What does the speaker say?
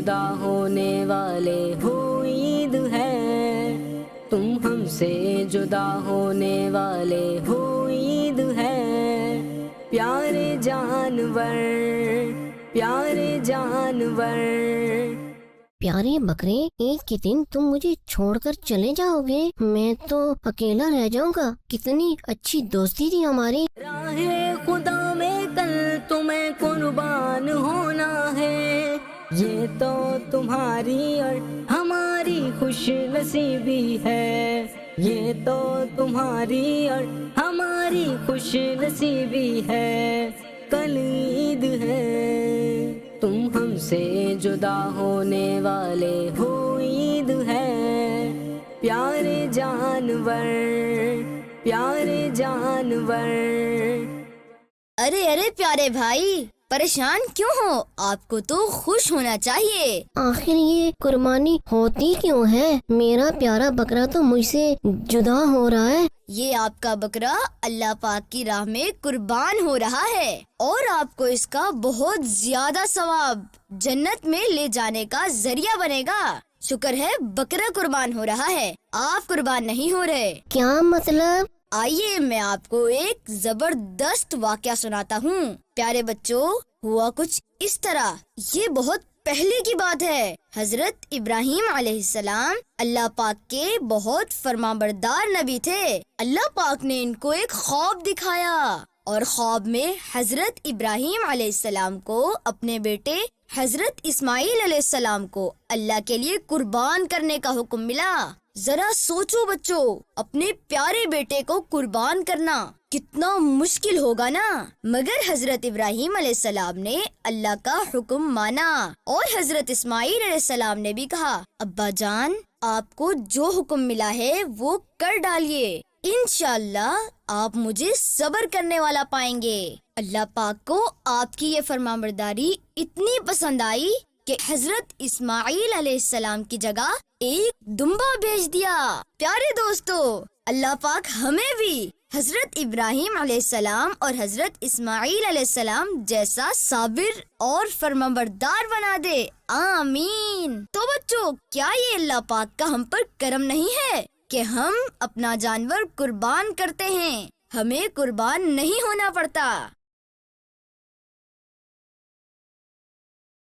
جدا ہونے والے ہو عید ہے، تم ہم سے جدا ہونے والے ہو عید ہے، پیارے جانور پیارے جانور۔ پیارے بکرے، عید کے دن تم مجھے چھوڑ کر چلے جاؤ گے؟ میں تو اکیلا رہ جاؤں گا۔ کتنی اچھی دوستی تھی ہماری۔ راہ خدا میں کل تمہیں قربان ہونا ہے، یہ تو تمہاری اور ہماری خوش نصیبی ہے، یہ تو تمہاری اور ہماری خوش نصیبی ہے، کل عید ہے، تم ہم سے جدا ہونے والے ہو عید ہے، پیارے جانور پیارے جانور۔ ارے پیارے بھائی، پریشان کیوں ہو؟ آپ کو تو خوش ہونا چاہیے۔ آخر یہ قربانی ہوتی کیوں ہے؟ میرا پیارا بکرا تو مجھ سے جدا ہو رہا ہے۔ یہ آپ کا بکرا اللہ پاک کی راہ میں قربان ہو رہا ہے، اور آپ کو اس کا بہت زیادہ ثواب جنت میں لے جانے کا ذریعہ بنے گا۔ شکر ہے بکرا قربان ہو رہا ہے، آپ قربان نہیں ہو رہے۔ کیا مطلب؟ آئیے میں آپ کو ایک زبردست واقعہ سناتا ہوں۔ پیارے بچوں، ہوا کچھ اس طرح، یہ بہت پہلے کی بات ہے۔ حضرت ابراہیم علیہ السلام اللہ پاک کے بہت فرمانبردار نبی تھے۔ اللہ پاک نے ان کو ایک خواب دکھایا، اور خواب میں حضرت ابراہیم علیہ السلام کو اپنے بیٹے حضرت اسماعیل علیہ السلام کو اللہ کے لیے قربان کرنے کا حکم ملا۔ ذرا سوچو بچوں، اپنے پیارے بیٹے کو قربان کرنا کتنا مشکل ہوگا نا، مگر حضرت ابراہیم علیہ السلام نے اللہ کا حکم مانا، اور حضرت اسماعیل علیہ السلام نے بھی کہا، ابا جان آپ کو جو حکم ملا ہے وہ کر ڈالیے، انشاءاللہ آپ مجھے صبر کرنے والا پائیں گے۔ اللہ پاک کو آپ کی یہ فرمانبرداری اتنی پسند آئی کہ حضرت اسماعیل علیہ السلام کی جگہ ایک دمبا بھیج دیا۔ پیارے دوستو، اللہ پاک ہمیں بھی حضرت ابراہیم علیہ السلام اور حضرت اسماعیل علیہ السلام جیسا صابر اور فرمانبردار بنا دے، آمین۔ تو بچوں، کیا یہ اللہ پاک کا ہم پر کرم نہیں ہے کہ ہم اپنا جانور قربان کرتے ہیں، ہمیں قربان نہیں ہونا پڑتا۔